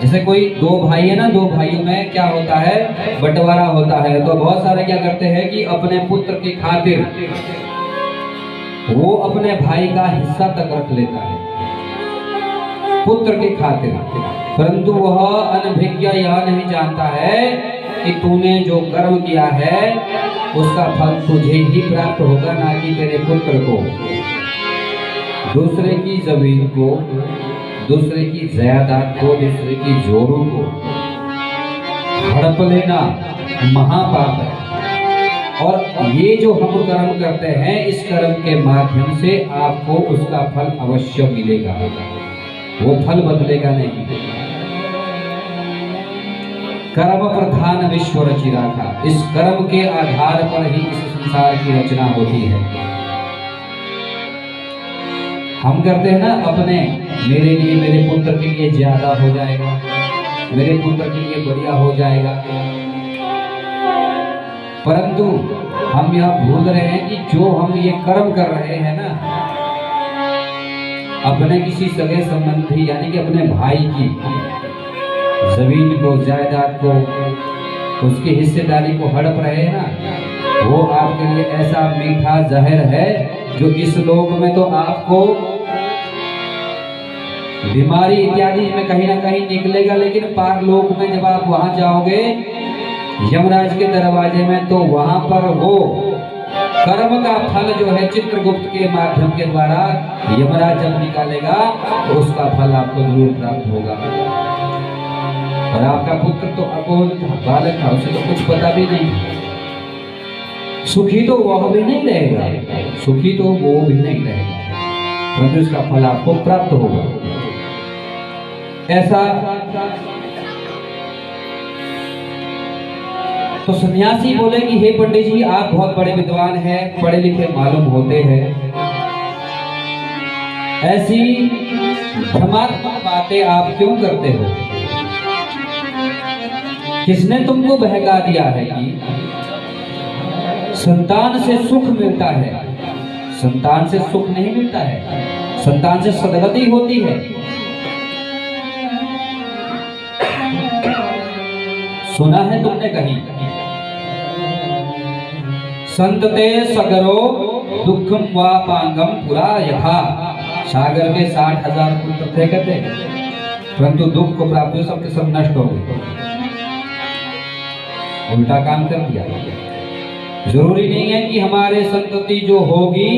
जैसे कोई दो भाई है ना, दो भाइयों में क्या होता है, बंटवारा होता है। तो बहुत सारे क्या करते हैं कि अपने पुत्र की खातिर वो अपने भाई का हिस्सा तक रख लेता है पुत्र की खातिर, परंतु वह अनभिज्ञ यह नहीं जानता है कि तूने जो कर्म किया है उसका फल तुझे ही प्राप्त होगा, ना कि तेरे पुत्र को। दूसरे की जमीन को, दूसरे की जायदाद को, दूसरे की जोरों को हड़प लेना महापाप है। और ये जो हम कर्म करते हैं, इस कर्म के माध्यम से आपको उसका फल अवश्य मिलेगा, वो फल बदलेगा नहीं। कर्म प्रधान विश्व रचि राखा, इस कर्म के आधार पर ही इस संसार की रचना होती है। हम करते हैं ना अपने, मेरे लिए, मेरे पुत्र के लिए ज्यादा हो जाएगा, मेरे पुत्र के लिए बढ़िया हो जाएगा, परंतु हम यह भूल रहे हैं कि जो हम ये कर्म कर रहे हैं ना, अपने किसी सगे संबंधी यानी कि अपने भाई की जमीन को, जायदाद को, उसकी हिस्सेदारी को हड़प रहे हैं ना, वो आपके लिए ऐसा मीठा जहर है जो इस लोक में तो आपको बीमारी इत्यादि में कहीं ना कहीं निकलेगा, लेकिन पारलोक में जब आप वहां जाओगे यमराज के दरवाजे में, तो वहां पर वो कर्म का फल जो है चित्रगुप्त के माध्यम के द्वारा यमराज जब निकालेगा तो उसका फल आपको जरूर प्राप्त होगा। और आपका पुत्र तो अबोध था, बालक था, उसे तो कुछ पता भी नहीं, सुखी तो वह भी नहीं रहेगा, सुखी तो वो भी नहीं रहेगा, परंतु इसका फल आपको प्राप्त होगा। ऐसा तो सन्यासी बोले कि हे पंडित जी, आप बहुत बड़े विद्वान हैं, पढ़े लिखे मालूम होते हैं, ऐसी भ्रमात्मक बातें आप क्यों करते हो? किसने तुमको बहका दिया है कि संतान से सुख मिलता है? संतान से सुख नहीं मिलता है, संतान से सदगति होती है। सुना है तुमने कहीं, संतते सगरो दुखम वा पांगम पुरा यथा। सागर के 60,000 पुत्र थे कहते, परंतु दुख को प्राप्त हुए सबके सब नष्ट हो गए, उल्टा काम कर दिया। जरूरी नहीं है कि हमारे संतति जो होगी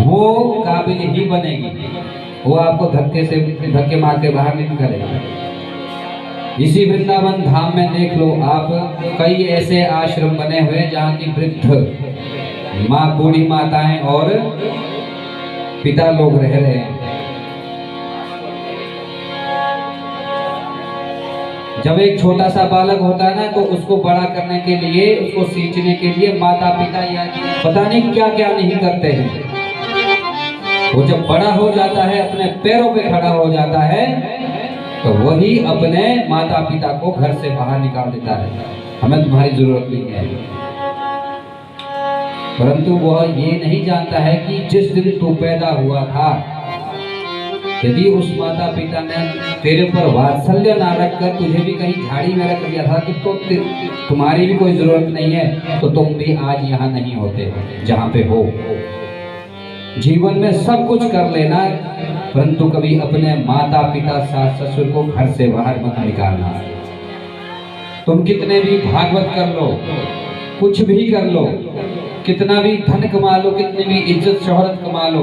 वो काबिल ही बनेगी, वो आपको धक्के मार के बाहर निकालेगा। इसी वृंदावन धाम में देख लो आप, कई ऐसे आश्रम बने हुए जहाँ की वृद्ध माँ, बूढ़ी माताएं और पिता लोग रह रहे हैं। जब एक छोटा सा बालक होता है ना, तो उसको बड़ा करने के लिए, उसको सींचने के लिए माता पिता या पता नहीं क्या क्या नहीं करते हैं। वो जब बड़ा हो जाता है, अपने पैरों पे खड़ा हो जाता है, तो वही अपने माता पिता को घर से बाहर निकाल देता है, हमें तुम्हारी जरूरत नहीं है। परंतु वह ये नहीं जानता है कि जिस दिन तू पैदा हुआ था, यदि उस माता पिता ने तेरे पर वात्सल्य ना रखकर तुझे भी कहीं झाड़ी में रख दिया था कि तो तुम्हारी भी कोई जरूरत नहीं है, तो तुम भी आज यहाँ नहीं होते जहाँ पे हो। जीवन में सब कुछ कर लेना, परंतु कभी अपने माता पिता सास ससुर को घर से बाहर मत निकालना। तुम कितने भी भागवत कर लो, कुछ भी कर लो, कितना भी धन कमा लो, कितनी भी इज्जत शोहरत कमा लो,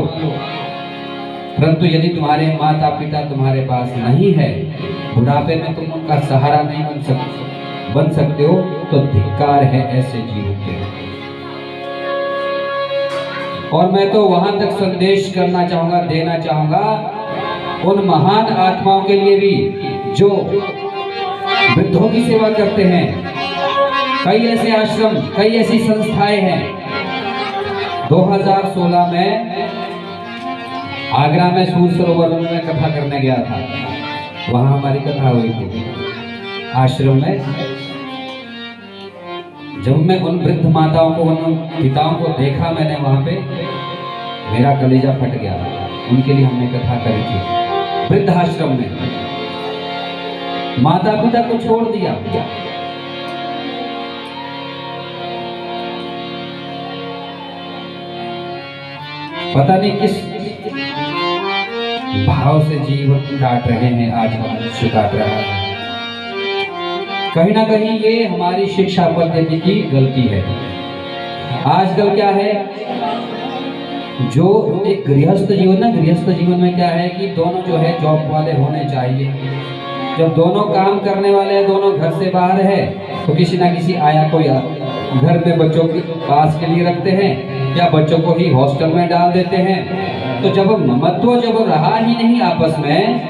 परंतु यदि तुम्हारे माता पिता तुम्हारे पास नहीं है, बुढ़ापे में तुम उनका सहारा नहीं बन सकते हो, तो धिक्कार है ऐसे जीवों के। और मैं तो वहां तक संदेश करना चाहूंगा, देना चाहूंगा उन महान आत्माओं के लिए भी जो वृद्धों की सेवा करते हैं। कई ऐसे आश्रम, कई ऐसी संस्थाएं हैं। 2016 में आगरा में सूर सरोवर में मैं कथा करने गया था, वहां हमारी कथा हुई थी आश्रम में। जब मैं उन वृद्ध माताओं को, उन पिताओं को देखा मैंने वहां पे, मेरा कलेजा फट गया। उनके लिए हमने कथा करी थी वृद्ध आश्रम में। माता पिता को छोड़ दिया, पता नहीं किस भाव से जीवन काट रहे हैं, आज मनुष्य काट रहा है। कहीं ना कहीं ये हमारी शिक्षा पद्धति की गलती है। आजकल क्या है, जो एक गृहस्थ जीवन ना, गृहस्थ जीवन में क्या है कि दोनों जो है जॉब वाले होने चाहिए। जब दोनों काम करने वाले हैं, दोनों घर से बाहर है, तो किसी ना किसी आया को या घर में बच्चों के पास के लिए रखते हैं या बच्चों को ही हॉस्टल में डाल देते हैं। तो जब ममत्व जब रहा ही नहीं आपस में,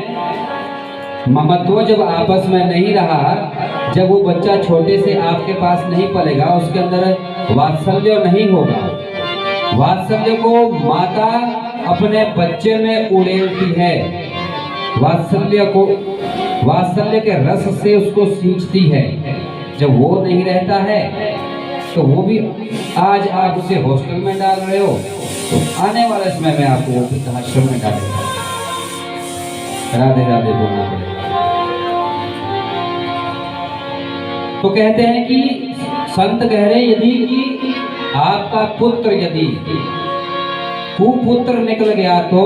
ममत्व जब आपस में नहीं रहा, जब वो बच्चा छोटे से आपके पास नहीं पलेगा, उसके अंदर वात्सल्य नहीं होगा। वात्सल्य को माता अपने बच्चे में उड़ेलती है, वात्सल्य के रस से उसको सींचती है। जब वो नहीं रहता है तो वो भी, आज आप उसे हॉस्टल में डाल रहे हो, तो आने वाले समय में आपको वृद्धाश्रम में डालेगा। राधे राधे बोलना पड़ेगा। तो कहते हैं कि संत कह रहे यदि कि आपका पुत्र यदि कुपुत्र निकल गया तो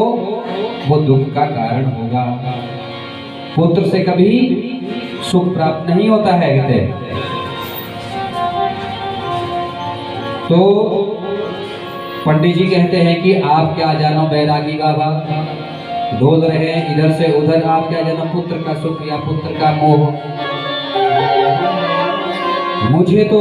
वो दुख का कारण होगा। पुत्र से कभी सुख प्राप्त नहीं होता है कहते। तो पंडित जी कहते हैं कि आप क्या जानो बैरागी बाबा, डोल रहे इधर से उधर, आप क्या जानो पुत्र का सुख या पुत्र का मोह। मुझे तो